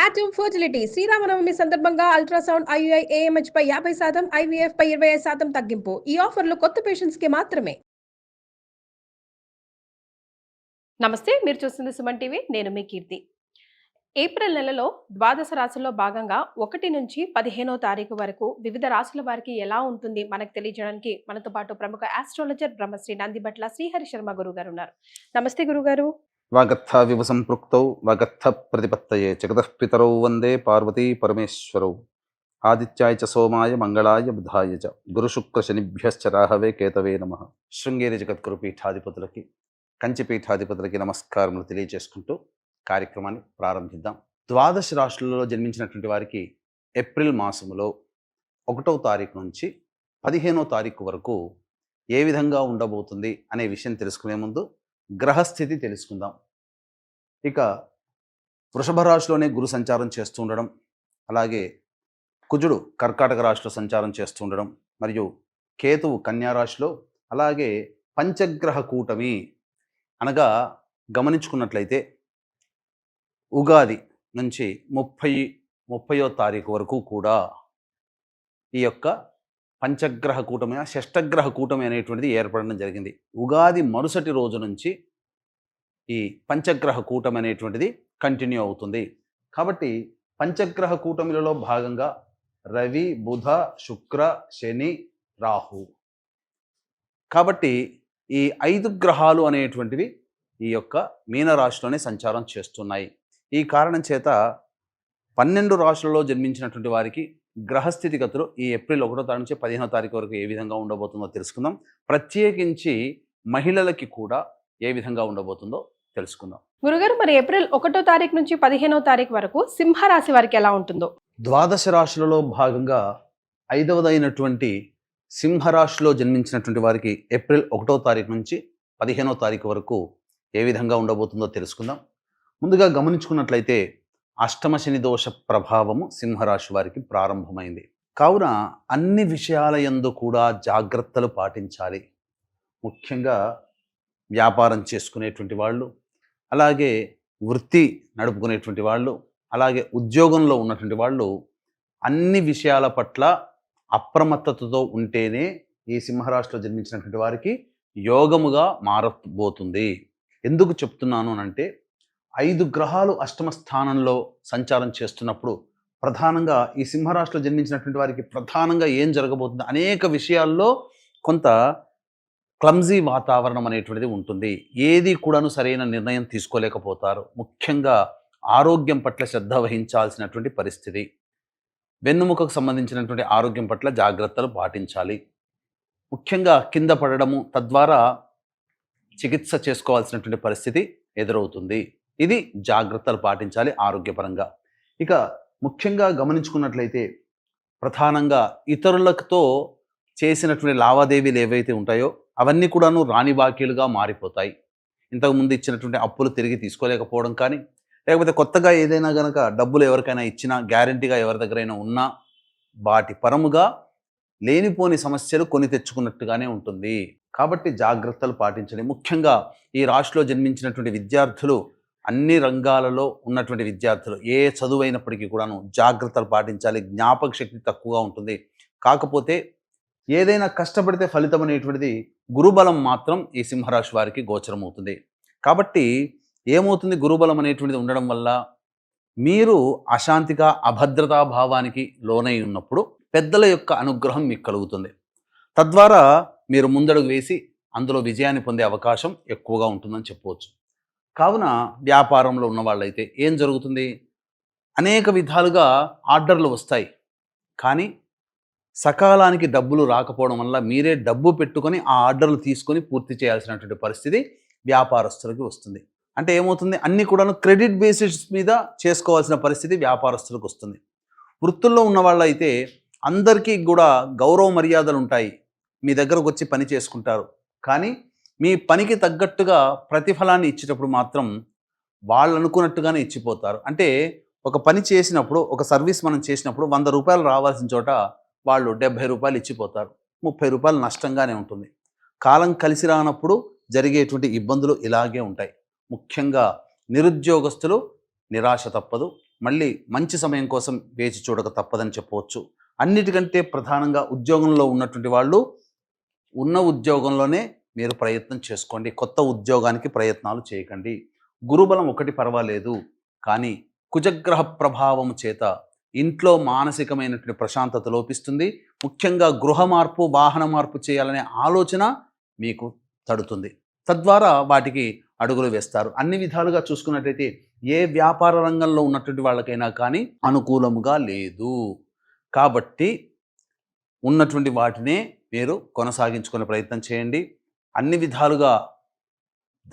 Atom fertility Sri Rama Navami సందర్భంగా ultrasound IUI AMH పై 50%, IVF పై 25% తగ్గింపు. ఈ ఆఫర్లు కొత్త పేషెంట్స్ కి మాత్రమే. నమస్తే, మీరు చూస్తుంది సుమన్ టీవీ. నేను మీ కీర్తి. ఏప్రిల్ నెలలో ద్వాదశ రాశుల్లో భాగంగా 1 నుంచి 15వ తారీఖు వరకు వివిధ రాశుల వారికి ఎలా ఉంటుంది మనకు తెలియజేయడానికి మనతో పాటు ప్రముఖ ఆస్ట్రాలజర్ బ్రహ్మశ్రీ నందిబట్ల శ్రీహరి శర్మ గురుగారు ఉన్నారు. నమస్తే గురుగారు. వాగర్థ వివ సంపృక్తౌ వాగర్థ ప్రతిపత్తయే జగతః పితరౌ వందే పార్వతీ పరమేశ్వరౌ ఆదిత్యాయ చ సోమాయ మంగళాయ బుధాయ చ గురు శుక్ర శనిభ్యశ్చ రాహవే కేతవే నమః. శృంగేరి జగద్గురు పీఠాధిపతులకి, కంచి పీఠాధిపతులకి నమస్కారములు తెలియజేసుకుంటూ కార్యక్రమాన్ని ప్రారంభిద్దాం. ద్వాదశ రాశులలో జన్మించినటువంటి వారికి ఏప్రిల్ మాసములో 1వ తారీఖు నుంచి 15వ తారీఖు వరకు ఏ విధంగా ఉండబోతుంది అనే విషయం తెలుసుకునే ముందు గ్రహస్థితి తెలుసుకుందాం. ఇక వృషభ రాశిలోనే గురు సంచారం చేస్తూ ఉండడం, అలాగే కుజుడు కర్కాటక రాశిలో సంచారం చేస్తూ ఉండడం, మరియు కేతువు కన్యా రాశిలో, అలాగే పంచగ్రహ కూటమి అనగా గమనించుకున్నట్లయితే ఉగాది నుంచి 30వ తారీఖు వరకు కూడా ఈ యొక్క పంచగ్రహ కూటమి, షష్టగ్రహ కూటమి అనేటువంటిది ఏర్పడడం జరిగింది. ఉగాది మరుసటి రోజు నుంచి ఈ పంచగ్రహ కూటమి అనేటువంటిది కంటిన్యూ అవుతుంది. కాబట్టి పంచగ్రహ కూటమిలలో భాగంగా రవి, బుధ, శుక్ర, శని, రాహు. కాబట్టి ఈ 5 గ్రహాలు అనేటువంటివి ఈ యొక్క మీనరాశిలోనే సంచారం చేస్తున్నాయి. ఈ కారణం చేత 12 రాశులలో జన్మించినటువంటి వారికి గ్రహస్థితిగతులు ఈ ఏప్రిల్ 1వ తారీఖు నుంచి 15వ తారీఖు వరకు ఏ విధంగా ఉండబోతుందో తెలుసుకుందాం. ప్రత్యేకించి మహిళలకి కూడా ఏ విధంగా ఉండబోతుందో తెలుసుకుందాం. గురుగారు, మరి ఏప్రిల్ 1వ తారీఖు నుంచి 15వ తారీఖు వరకు సింహరాశి వారికి ఎలా ఉంటుందో? ద్వాదశ రాశులలో భాగంగా 5వదైనటువంటి సింహరాశిలో జన్మించినటువంటి వారికి ఏప్రిల్ 1వ తారీఖు నుంచి 15వ తారీఖు వరకు ఏ విధంగా ఉండబోతుందో తెలుసుకుందాం. ముందుగా గమనించుకున్నట్లయితే అష్టమ శని దోష ప్రభావము సింహరాశి వారికి ప్రారంభమైంది. కావున అన్ని విషయాల యందు కూడా జాగ్రత్తలు పాటించాలి. ముఖ్యంగా వ్యాపారం చేసుకునేటువంటి వాళ్ళు, అలాగే వృత్తి నడుపుకునేటువంటి వాళ్ళు, అలాగే ఉద్యోగంలో ఉన్నటువంటి వాళ్ళు అన్ని విషయాల పట్ల అప్రమత్తతతో ఉంటేనే ఈ సింహరాశిలో జన్మించినటువంటి వారికి యోగముగా మారబోతుంది. ఎందుకు చెప్తున్నాను అంటే 5 గ్రహాలు అష్టమ స్థానంలో సంచారం చేస్తున్నప్పుడు ప్రధానంగా ఈ సింహరాశిలో జన్మించినటువంటి వారికి ప్రధానంగా ఏం జరగబోతుంది, అనేక విషయాల్లో కొంత క్లమ్జీ వాతావరణం అనేటువంటిది ఉంటుంది. ఏది కూడాను సరైన నిర్ణయం తీసుకోలేకపోతారు. ముఖ్యంగా ఆరోగ్యం పట్ల శ్రద్ధ వహించాల్సినటువంటి పరిస్థితి. వెన్నుముకకు సంబంధించినటువంటి ఆరోగ్యం పట్ల జాగ్రత్తలు పాటించాలి. ముఖ్యంగా కింద పడడము, తద్వారా చికిత్స చేసుకోవాల్సినటువంటి పరిస్థితి ఎదురవుతుంది. ఇది జాగ్రత్తలు పాటించాలి ఆరోగ్యపరంగా. ఇక ముఖ్యంగా గమనించుకున్నట్లయితే ప్రధానంగా ఇతరులతో చేసినటువంటి లావాదేవీలు ఏవైతే ఉంటాయో అవన్నీ కూడాను రాని బాకీలుగా మారిపోతాయి. ఇంతకుముందు ఇచ్చినటువంటి అప్పులు తిరిగి తీసుకోలేకపోవడం కానీ, లేకపోతే కొత్తగా ఏదైనా కనుక డబ్బులు ఎవరికైనా ఇచ్చినా, గ్యారంటీగా ఎవరి దగ్గరైనా ఉన్నా వాటి పరముగా లేనిపోని సమస్యలు కొని తెచ్చుకున్నట్టుగానే ఉంటుంది. కాబట్టి జాగ్రత్తలు పాటించాలి. ముఖ్యంగా ఈ రాశిలో జన్మించినటువంటి విద్యార్థులు, అన్ని రంగాలలో ఉన్నటువంటి విద్యార్థులు ఏ చదువైనప్పటికీ కూడాను జాగ్రత్తలు పాటించాలి. జ్ఞాపక శక్తి తక్కువగా ఉంటుంది. కాకపోతే ఏదైనా కష్టపడితే ఫలితం అనేటువంటిది గురుబలం మాత్రం ఈ సింహరాశి వారికి గోచరం అవుతుంది. కాబట్టి ఏమవుతుంది, గురుబలం అనేటువంటిది ఉండడం వల్ల మీరు అశాంతిగా అభద్రతా భావానికి లోనై ఉన్నప్పుడు పెద్దల యొక్క అనుగ్రహం మీకు కలుగుతుంది. తద్వారా మీరు ముందడుగు వేసి అందులో విజయాన్ని పొందే అవకాశం ఎక్కువగా ఉంటుందని చెప్పవచ్చు. కావున వ్యాపారంలో ఉన్న వాళ్ళైతే ఏం జరుగుతుంది, అనేక విధాలుగా ఆర్డర్లు వస్తాయి, కానీ సకాలానికి డబ్బులు రాకపోవడం వల్ల మీరే డబ్బు పెట్టుకొని ఆ ఆర్డర్లు తీసుకొని పూర్తి చేయాల్సినటువంటి పరిస్థితి వ్యాపారస్తులకు వస్తుంది. అంటే ఏమవుతుంది, అన్నీ కూడాను క్రెడిట్ బేసిస్ మీద చేసుకోవాల్సిన పరిస్థితి వ్యాపారస్తులకు వస్తుంది. వృత్తుల్లో ఉన్న వాళ్ళైతే అందరికీ కూడా గౌరవ మర్యాదలు ఉంటాయి. మీ దగ్గరకు వచ్చి పని చేసుకుంటారు. కానీ మీ పనికి తగ్గట్టుగా ప్రతిఫలాన్ని ఇచ్చేటప్పుడు మాత్రం వాళ్ళు అనుకున్నట్టుగానే ఇచ్చిపోతారు. అంటే ఒక పని చేసినప్పుడు, ఒక సర్వీస్ మనం చేసినప్పుడు 100 రూపాయలు రావాల్సిన చోట వాళ్ళు 70 రూపాయలు ఇచ్చిపోతారు. 30 రూపాయలు నష్టంగానే ఉంటుంది. కాలం కలిసి రానప్పుడు జరిగేటువంటి ఇబ్బందులు ఇలాగే ఉంటాయి. ముఖ్యంగా నిరుద్యోగస్తులు నిరాశ తప్పదు. మళ్ళీ మంచి సమయం కోసం వేచి చూడక తప్పదని చెప్పవచ్చు. అన్నిటికంటే ప్రధానంగా ఉద్యోగంలో ఉన్నటువంటి వాళ్ళు ఉన్న ఉద్యోగంలోనే మీరు ప్రయత్నం చేసుకోండి. కొత్త ఉద్యోగానికి ప్రయత్నాలు చేయకండి. గురుబలం ఒకటి పర్వాలేదు, కానీ కుజగ్రహ ప్రభావం చేత ఇంట్లో మానసికమైనటువంటి ప్రశాంతత లోపిస్తుంది. ముఖ్యంగా గృహ మార్పు, వాహన మార్పు చేయాలనే ఆలోచన మీకు తడుతుంది. తద్వారా వాటికి అడుగులు వేస్తారు. అన్ని విధాలుగా చూసుకున్నట్లయితే ఏ వ్యాపార రంగంలో ఉన్నటువంటి వాళ్ళకైనా కానీ అనుకూలముగా లేదు. కాబట్టి ఉన్నటువంటి వాటినే మీరు కొనసాగించుకునే ప్రయత్నం చేయండి. అన్ని విధాలుగా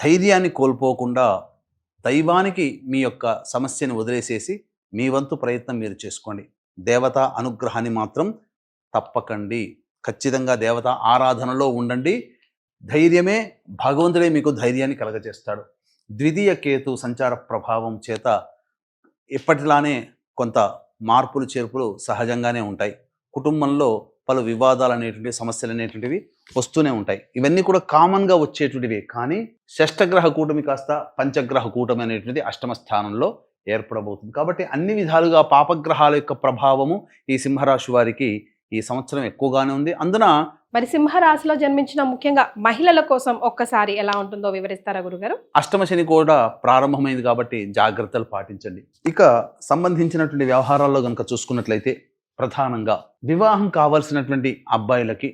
ధైర్యాన్ని కోల్పోకుండా దైవానికి మీ యొక్క సమస్యను వదిలేసేసి మీ వంతు ప్రయత్నం మీరు చేసుకోండి. దేవతా అనుగ్రహాన్ని మాత్రం తప్పకండి. ఖచ్చితంగా దేవతా ఆరాధనలో ఉండండి. ధైర్యమే, భగవంతుడే మీకు ధైర్యాన్ని కలగజేస్తాడు. ద్వితీయ కేతు సంచార ప్రభావం చేత ఎప్పటిలానే కొంత మార్పులు చేర్పులు సహజంగానే ఉంటాయి. కుటుంబంలో పలు వివాదాలు అనేటువంటి, సమస్యలు అనేటువంటివి వస్తూనే ఉంటాయి. ఇవన్నీ కూడా కామన్గా వచ్చేటువంటివి. కానీ షష్టగ్రహ కూటమి కాస్త పంచగ్రహ కూటమి అనేటువంటిది అష్టమ స్థానంలో ఏర్పడబోతుంది. కాబట్టి అన్ని విధాలుగా పాపగ్రహాల యొక్క ప్రభావము ఈ సింహరాశి వారికి ఈ సంవత్సరం ఎక్కువగానే ఉంది. అందున మరి సింహరాశిలో జన్మించిన ముఖ్యంగా మహిళల కోసం ఒక్కసారి ఎలా ఉంటుందో వివరిస్తారా గురుగారు? అష్టమ శని కూడా ప్రారంభమైంది కాబట్టి జాగ్రత్తలు పాటించండి. ఇక సంబంధించినటువంటి వ్యవహారాల్లో కనుక చూసుకున్నట్లయితే ప్రధానంగా వివాహం కావాల్సినటువంటి అబ్బాయిలకి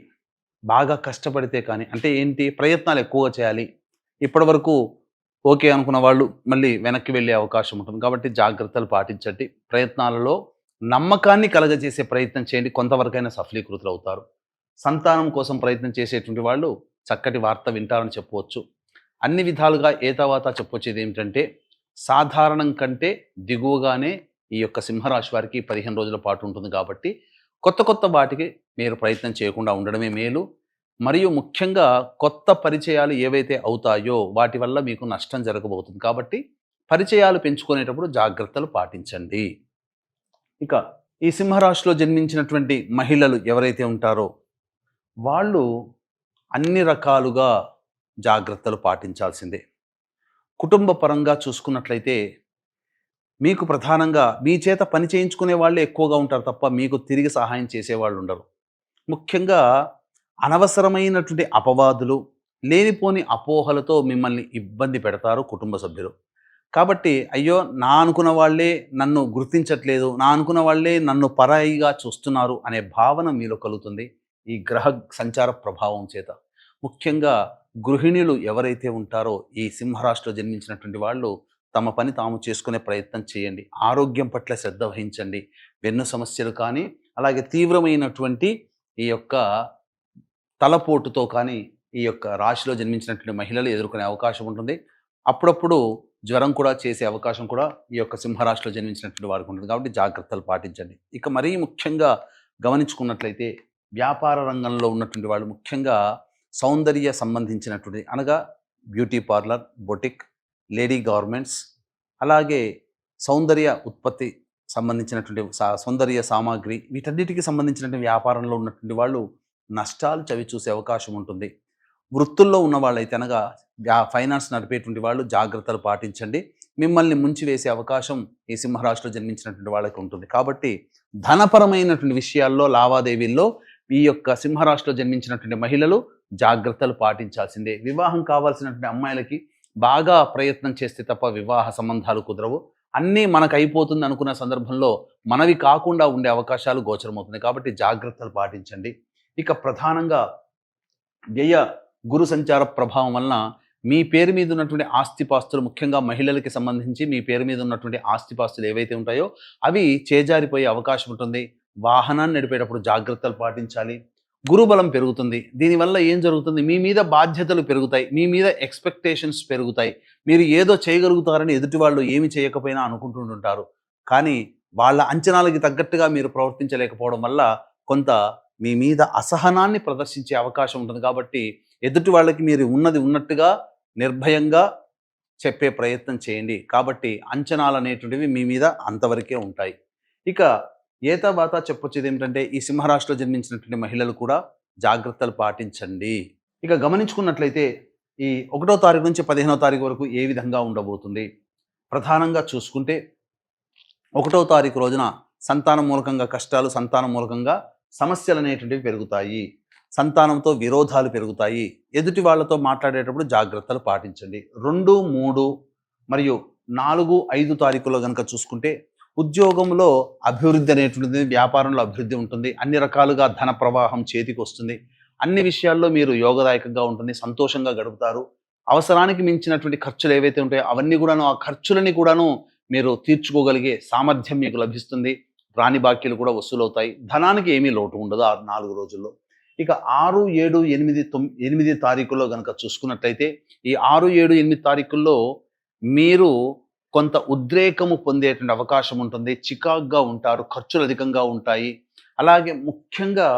బాగా కష్టపడితే కానీ, అంటే ఏంటి, ప్రయత్నాలు ఎక్కువగా చేయాలి. ఇప్పటి వరకు ఓకే అనుకున్న వాళ్ళు మళ్ళీ వెనక్కి వెళ్ళే అవకాశం ఉంటుంది. కాబట్టి జాగ్రత్తలు పాటించండి. ప్రయత్నాలలో నమ్మకాన్ని కలగజేసే ప్రయత్నం చేయండి. కొంతవరకైనా సఫలీకృతులు అవుతారు. సంతానం కోసం ప్రయత్నం చేసేటువంటి వాళ్ళు చక్కటి వార్త వింటారని చెప్పవచ్చు. అన్ని విధాలుగా ఏతావాత చెప్పొచ్చేది ఏమిటంటే, సాధారణం కంటే దిగువగానే ఈ యొక్క సింహరాశి వారికి 15 రోజుల పాటు ఉంటుంది. కాబట్టి కొత్త కొత్త వాటికి మీరు ప్రయత్నం చేయకుండా ఉండడమే మేలు. మరియు ముఖ్యంగా కొత్త పరిచయాలు ఏవైతే అవుతాయో వాటి వల్ల మీకు నష్టం జరగబోతుంది. కాబట్టి పరిచయాలు పెంచుకునేటప్పుడు జాగ్రత్తలు పాటించండి. ఇక ఈ సింహరాశిలో జన్మించినటువంటి మహిళలు ఎవరైతే ఉంటారో వాళ్ళు అన్ని రకాలుగా జాగ్రత్తలు పాటించాల్సిందే. కుటుంబ పరంగా చూసుకున్నట్లయితే మీకు ప్రధానంగా మీ చేత పని చేయించుకునే వాళ్ళే ఎక్కువగా ఉంటారు తప్ప మీకు తిరిగి సహాయం చేసేవాళ్ళు ఉండరు. ముఖ్యంగా అనవసరమైనటువంటి అపవాదులు, లేనిపోని అపోహలతో మిమ్మల్ని ఇబ్బంది పెడతారు కుటుంబ సభ్యులు. కాబట్టి అయ్యో నా అనుకున్న వాళ్ళే నన్ను గుర్తించట్లేదు, నా అనుకున్న వాళ్ళే నన్ను పరాయిగా చూస్తున్నారు అనే భావన మీలో కలుగుతుంది ఈ గ్రహ సంచార ప్రభావం చేత. ముఖ్యంగా గృహిణులు ఎవరైతే ఉంటారో ఈ సింహరాశిలో జన్మించినటువంటి వాళ్ళు తమ పని తాము చేసుకునే ప్రయత్నం చేయండి. ఆరోగ్యం పట్ల శ్రద్ధ వహించండి. వెన్ను సమస్యలు కానీ, అలాగే తీవ్రమైనటువంటి ఈ యొక్క తలపోటుతో కానీ ఈ యొక్క రాశిలో జన్మించినటువంటి మహిళలు ఎదుర్కొనే అవకాశం ఉంటుంది. అప్పుడప్పుడు జ్వరం కూడా చేసే అవకాశం కూడా ఈ యొక్క సింహరాశిలో జన్మించినటువంటి వారికి ఉంటుంది. కాబట్టి జాగ్రత్తలు పాటించండి. ఇక మరీ ముఖ్యంగా గమనించుకున్నట్లయితే వ్యాపార రంగంలో ఉన్నటువంటి వాళ్ళు, ముఖ్యంగా సౌందర్య సంబంధించినటువంటి, అనగా beauty parlour, boutique, lady garments, అలాగే సౌందర్య ఉత్పత్తి సంబంధించినటువంటి సౌందర్య సామాగ్రి, వీటన్నిటికీ సంబంధించినటువంటి వ్యాపారంలో ఉన్నటువంటి వాళ్ళు నష్టాలు చవి చూసే అవకాశం ఉంటుంది. వృత్తుల్లో ఉన్న వాళ్ళైతే, అనగా ఫైనాన్స్ నడిపేటువంటి వాళ్ళు జాగ్రత్తలు పాటించండి. మిమ్మల్ని ముంచి వేసే అవకాశం ఈ సింహరాశిలో జన్మించినటువంటి వాళ్ళకి ఉంటుంది. కాబట్టి ధనపరమైనటువంటి విషయాల్లో, లావాదేవీల్లో ఈ యొక్క సింహరాశిలో జన్మించినటువంటి మహిళలు జాగ్రత్తలు పాటించాల్సిందే. వివాహం కావాల్సినటువంటి అమ్మాయిలకి బాగా ప్రయత్నం చేస్తే తప్ప వివాహ సంబంధాలు కుదరవు. అన్నీ మనకు అయిపోతుంది అనుకున్న సందర్భంలో మనవి కాకుండా ఉండే అవకాశాలు గోచరమవుతుంది. కాబట్టి జాగ్రత్తలు పాటించండి. ఇక ప్రధానంగా వ్యయ గురు సంచార ప్రభావం వలన మీ పేరు మీద ఉన్నటువంటి ఆస్తిపాస్తులు, ముఖ్యంగా మహిళలకి సంబంధించి మీ పేరు మీద ఉన్నటువంటి ఆస్తిపాస్తులు ఏవైతే ఉంటాయో అవి చేజారిపోయే అవకాశం ఉంటుంది. వాహనాన్ని నడిపేటప్పుడు జాగ్రత్తలు పాటించాలి. గురుబలం పెరుగుతుంది. దీనివల్ల ఏం జరుగుతుంది, మీ మీద బాధ్యతలు పెరుగుతాయి, మీ మీద ఎక్స్పెక్టేషన్స్ పెరుగుతాయి. మీరు ఏదో చేయగలుగుతారని ఎదుటి వాళ్ళు ఏమి చేయకపోయినా అనుకుంటుంటారు. కానీ వాళ్ళ అంచనాలకి తగ్గట్టుగా మీరు ప్రవర్తించలేకపోవడం వల్ల కొంత మీ మీద అసహనాన్ని ప్రదర్శించే అవకాశం ఉంటుంది. కాబట్టి ఎదుటి వాళ్ళకి మీరు ఉన్నది ఉన్నట్టుగా నిర్భయంగా చెప్పే ప్రయత్నం చేయండి. కాబట్టి అంచనాలు అనేటువంటివి మీ మీద అంతవరకే ఉంటాయి. ఇక ఏతావాత చెప్పొచ్చేది ఏమిటంటే, ఈ సింహరాశిలో జన్మించినటువంటి మహిళలు కూడా జాగ్రత్తలు పాటించండి. ఇక గమనించుకున్నట్లయితే ఈ 1వ తారీఖు నుంచి 15వ తారీఖు వరకు ఏ విధంగా ఉండబోతుంది, ప్రధానంగా చూసుకుంటే 1వ తారీఖు రోజున సంతానం మూలకంగా కష్టాలు, సంతానం మూలకంగా సమస్యలు అనేటువంటివి పెరుగుతాయి. సంతానంతో విరోధాలు పెరుగుతాయి. ఎదుటి వాళ్ళతో మాట్లాడేటప్పుడు జాగ్రత్తలు పాటించండి. 2, 3 మరియు 4, 5 తారీఖుల్లో కనుక చూసుకుంటే ఉద్యోగంలో అభివృద్ధి అనేటువంటిది, వ్యాపారంలో అభివృద్ధి ఉంటుంది. అన్ని రకాలుగా ధన ప్రవాహం చేతికి వస్తుంది. అన్ని విషయాల్లో మీరు యోగదాయకంగా ఉంటుంది. సంతోషంగా గడుపుతారు. అవసరానికి మించినటువంటి ఖర్చులు ఏవైతే ఉంటాయో అవన్నీ కూడాను, ఆ ఖర్చులని కూడాను మీరు తీర్చుకోగలిగే సామర్థ్యం మీకు లభిస్తుంది. రాని బాకీలు కూడా వసూలవుతాయి. ధనానికి ఏమీ లోటు ఉండదు ఆ 4 రోజుల్లో. ఇక 6, 7, 8 తారీఖుల్లో కనుక చూసుకున్నట్లయితే ఈ 6, 7, 8 తారీఖుల్లో మీరు కొంత ఉద్రేకము పొందేటువంటి అవకాశం ఉంటుంది. చికాగ్గా ఉంటారు. ఖర్చులు అధికంగా ఉంటాయి. అలాగే ముఖ్యంగా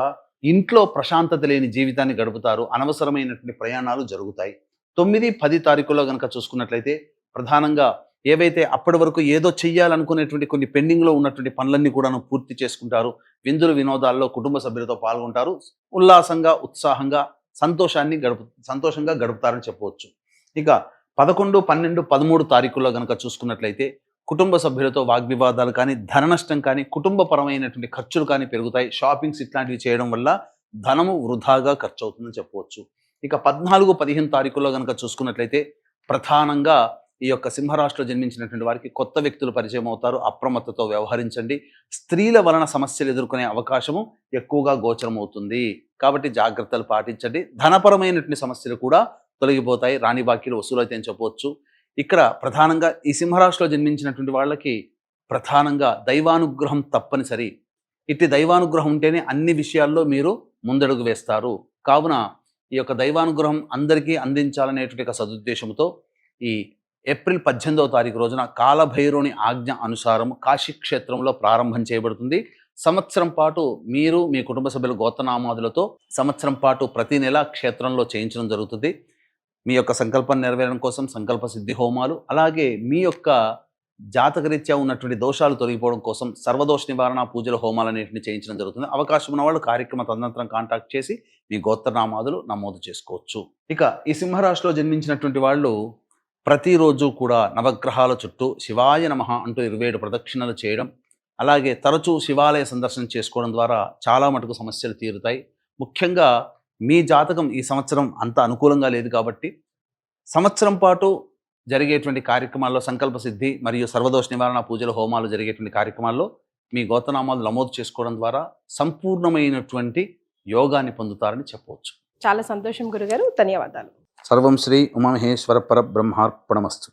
ఇంట్లో ప్రశాంతత లేని జీవితాన్ని గడుపుతారు. అనవసరమైనటువంటి ప్రయాణాలు జరుగుతాయి. 9, 10 తారీఖుల్లో కనుక చూసుకున్నట్లయితే ప్రధానంగా ఏవైతే అప్పటి వరకు ఏదో చెయ్యాలనుకునేటువంటి కొన్ని పెండింగ్లో ఉన్నటువంటి పనులన్నీ కూడాను పూర్తి చేసుకుంటారు. విందులు వినోదాల్లో కుటుంబ సభ్యులతో పాల్గొంటారు. ఉల్లాసంగా, ఉత్సాహంగా, సంతోషంగా గడుపుతారని చెప్పవచ్చు. ఇక 11, 12, 13 తారీఖుల్లో కనుక చూసుకున్నట్లయితే కుటుంబ సభ్యులతో వాగ్వివాదాలు కానీ, ధన నష్టం కానీ, కుటుంబపరమైనటువంటి ఖర్చులు కానీ పెరుగుతాయి. షాపింగ్స్ ఇట్లాంటివి చేయడం వల్ల ధనము వృధాగా ఖర్చు అవుతుందని చెప్పవచ్చు. ఇక 14, 15 తారీఖుల్లో కనుక చూసుకున్నట్లయితే ప్రధానంగా ఈ యొక్క సింహరాశిలో జన్మించినటువంటి వారికి కొత్త వ్యక్తులు పరిచయం అవుతారు. అప్రమత్తతో వ్యవహరించండి. స్త్రీల వలన సమస్యలు ఎదుర్కొనే అవకాశము ఎక్కువగా గోచరం అవుతుంది. కాబట్టి జాగ్రత్తలు పాటించండి. ధనపరమైనటువంటి సమస్యలు కూడా తొలగిపోతాయి. రాని బాకీలు వసూలైతే అని చెప్పవచ్చు. ఇక్కడ ప్రధానంగా ఈ సింహరాశిలో జన్మించినటువంటి వాళ్ళకి ప్రధానంగా దైవానుగ్రహం తప్పనిసరి. ఇట్టి దైవానుగ్రహం ఉంటేనే అన్ని విషయాల్లో మీరు ముందడుగు వేస్తారు. కావున ఈ యొక్క దైవానుగ్రహం అందరికీ అందించాలనేటువంటి ఒక సదుద్దేశంతో ఈ ఏప్రిల్ 18వ తారీఖు రోజున కాలభైరవుని ఆజ్ఞ అనుసారం కాశీ క్షేత్రంలో ప్రారంభం చేయబడుతుంది. సంవత్సరం పాటు మీరు మీ కుటుంబ సభ్యుల గోత్రనామాదులతో సంవత్సరం పాటు ప్రతి నెల క్షేత్రంలో చేయించడం జరుగుతుంది. మీ యొక్క సంకల్పం నెరవేరడం కోసం సంకల్ప సిద్ధి హోమాలు, అలాగే మీ యొక్క జాతకరీత్యా ఉన్నటువంటి దోషాలు తొలగిపోవడం కోసం సర్వదోష నివారణ పూజల హోమాలు అనేటివి చేయించడం జరుగుతుంది. అవకాశం ఉన్న వాళ్ళు కార్యక్రమ తదనంతరం కాంటాక్ట్ చేసి మీ గోత్రనామాదులు నమోదు చేసుకోవచ్చు. ఇక ఈ సింహరాశిలో జన్మించినటువంటి వాళ్ళు ప్రతిరోజు కూడా నవగ్రహాల చుట్టూ శివాయ నమః అంటూ 27 ప్రదక్షిణలు చేయడం, అలాగే తరచూ శివాలయ సందర్శనం చేసుకోవడం ద్వారా చాలా మటుకు సమస్యలు తీరుతాయి. ముఖ్యంగా మీ జాతకం ఈ సంవత్సరం అంత అనుకూలంగా లేదు కాబట్టి సంవత్సరం పాటు జరిగేటువంటి కార్యక్రమాల్లో సంకల్ప సిద్ధి మరియు సర్వదోష నివారణ పూజల హోమాలు జరిగేటువంటి కార్యక్రమాల్లో మీ గోత్రనామాలు నమోదు చేసుకోవడం ద్వారా సంపూర్ణమైనటువంటి యోగాన్ని పొందుతారని చెప్పవచ్చు. చాలా సంతోషం గురుగారు. ధన్యవాదాలు. సర్వం శ్రీ ఉమామహేశ్వర పరబ్రహ్మార్పణమస్తు.